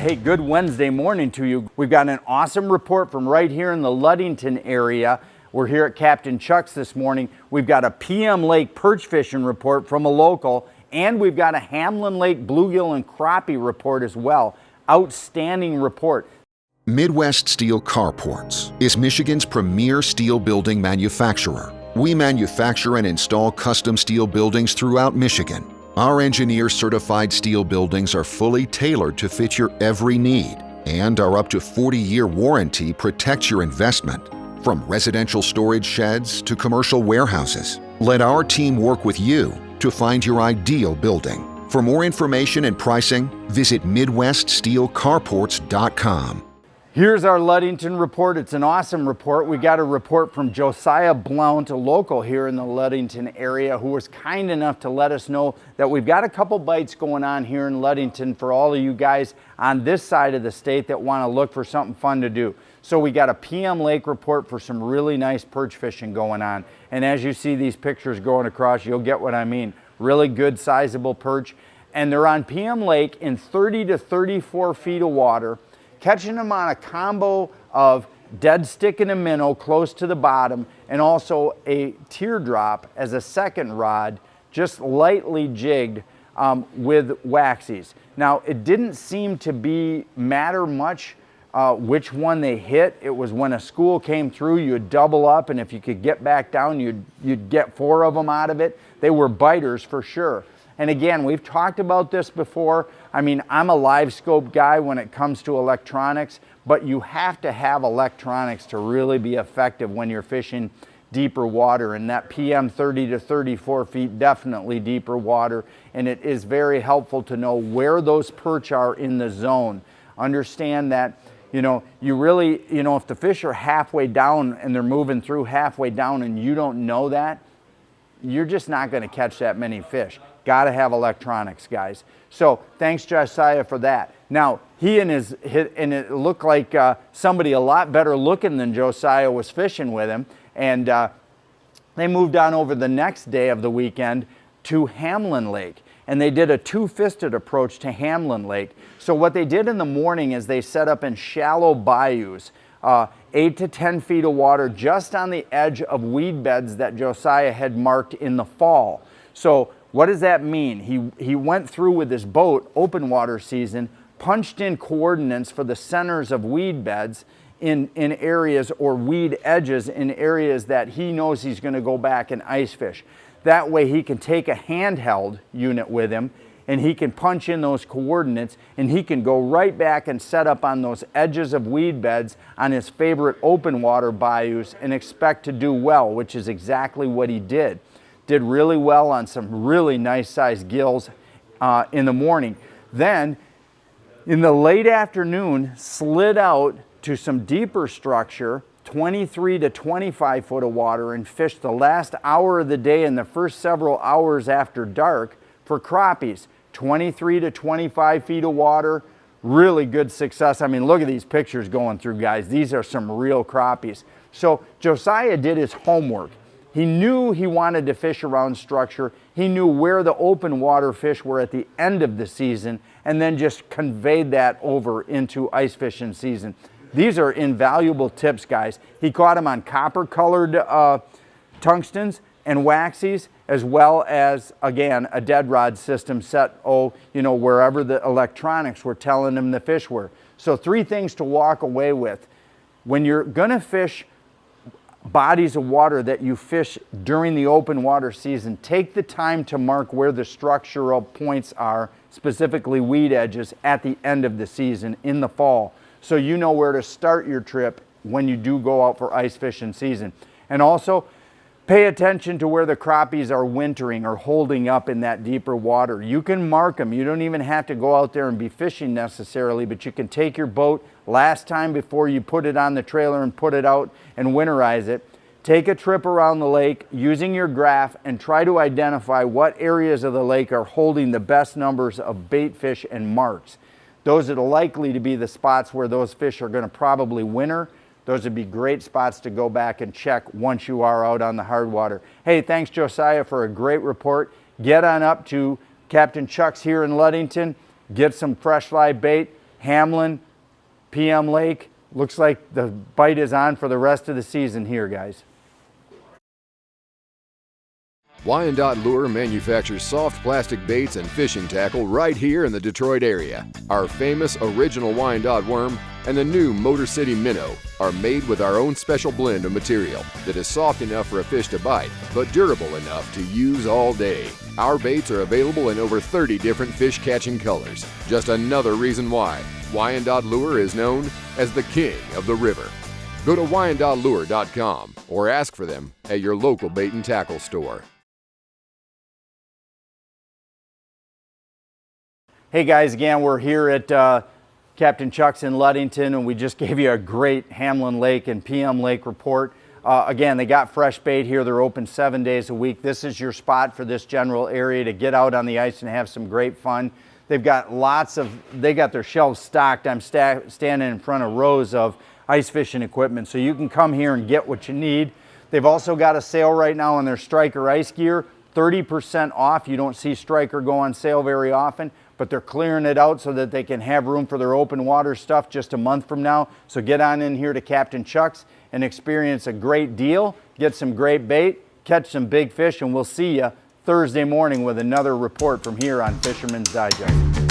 Hey, good Wednesday morning to you. We've got an awesome report from right here in the Ludington area. We're here at Captain Chuck's this morning. We've got a PM Lake perch fishing report from a local, and we've got a Hamlin Lake bluegill and crappie report as well. Outstanding report. Midwest Steel Carports is Michigan's premier steel building manufacturer. We manufacture and install custom steel buildings throughout Michigan. Our engineer-certified steel buildings are fully tailored to fit your every need, and our up to 40-year warranty protects your investment. From residential storage sheds to commercial warehouses, let our team work with you to find your ideal building. For more information and pricing, visit MidwestSteelCarports.com. Here's our Ludington report. It's an awesome report. We got a report from Josiah Blount, a local here in the Ludington area, who was kind enough to let us know that we've got a couple bites going on here in Ludington for all of you guys on this side of the state that want to look for something fun to do. So we got a PM Lake report for some really nice perch fishing going on. And as you see these pictures going across, you'll get what I mean. Really good sizable perch. And they're on PM Lake in 30 to 34 feet of water, catching them on a combo of dead stick and a minnow close to the bottom, and also a teardrop as a second rod, just lightly jigged with waxies. Now, it didn't seem to matter much which one they hit. It was when a school came through, you'd double up, and if you could get back down, you'd get 4 of them out of it. They were biters for sure. And again, we've talked about this before. I mean, I'm a live scope guy when it comes to electronics, but you have to have electronics to really be effective when you're fishing deeper water. And that PM 30 to 34 feet, definitely deeper water. And it is very helpful to know where those perch are in the zone. Understand that, you really, if the fish are halfway down and they're moving through halfway down and you don't know that, you're just not going to catch that many fish. Got to have electronics, guys. So thanks, Josiah, for that. Now, and it looked like somebody a lot better looking than Josiah was fishing with him. And they moved on over the next day of the weekend to Hamlin Lake. And they did a two-fisted approach to Hamlin Lake. So what they did in the morning is they set up in shallow bayous, 8 to 10 feet of water just on the edge of weed beds that Josiah had marked in the fall. So what does that mean? He went through with his boat, open water season, punched in coordinates for the centers of weed beds in areas, or weed edges in areas that he knows he's going to go back and ice fish. That way he can take a handheld unit with him and he can punch in those coordinates and he can go right back and set up on those edges of weed beds on his favorite open water bayous and expect to do well, which is exactly what he did. Did really well on some really nice sized gills in the morning. Then in the late afternoon, slid out to some deeper structure, 23 to 25 foot of water, and fished the last hour of the day and the first several hours after dark for crappies. 23 to 25 feet of water, really good success. I mean, look at these pictures going through, guys. These are some real crappies. So Josiah did his homework. He knew he wanted to fish around structure. He knew where the open water fish were at the end of the season, and then just conveyed that over into ice fishing season. These are invaluable tips, guys. He caught them on copper-colored tungstens and waxies, as well as, again, a dead rod system set, wherever the electronics were telling him the fish were. So 3 things to walk away with. When you're gonna fish bodies of water that you fish during the open water season, take the time to mark where the structural points are, specifically weed edges, at the end of the season in the fall, so you know where to start your trip when you do go out for ice fishing season. And also, pay attention to where the crappies are wintering or holding up in that deeper water. You can mark them. You don't even have to go out there and be fishing necessarily, but you can take your boat last time before you put it on the trailer and put it out and winterize it. Take a trip around the lake using your graph and try to identify what areas of the lake are holding the best numbers of bait fish and marks. Those are likely to be the spots where those fish are going to probably winter. Those would be great spots to go back and check once you are out on the hard water. Hey, thanks, Josiah, for a great report. Get on up to Captain Chuck's here in Ludington. Get some fresh live bait. Hamlin, PM Lake. Looks like the bite is on for the rest of the season here, guys. Wyandotte Lure manufactures soft plastic baits and fishing tackle right here in the Detroit area. Our famous original Wyandotte worm and the new Motor City minnow are made with our own special blend of material that is soft enough for a fish to bite, but durable enough to use all day. Our baits are available in over 30 different fish catching colors. Just another reason why Wyandotte Lure is known as the king of the river. Go to WyandottLure.com or ask for them at your local bait and tackle store. Hey guys, again, we're here at Captain Chuck's in Ludington, and we just gave you a great Hamlin Lake and PM Lake report. Again, they got fresh bait here. They're open 7 days a week. This is your spot for this general area to get out on the ice and have some great fun. They've got they got their shelves stocked. I'm standing in front of rows of ice fishing equipment, so you can come here and get what you need. They've also got a sale right now on their Striker ice gear, 30% off. You don't see Striker go on sale very often, but they're clearing it out so that they can have room for their open water stuff just a month from now. So get on in here to Captain Chuck's and experience a great deal, get some great bait, catch some big fish, and we'll see you Thursday morning with another report from here on Fisherman's Digest.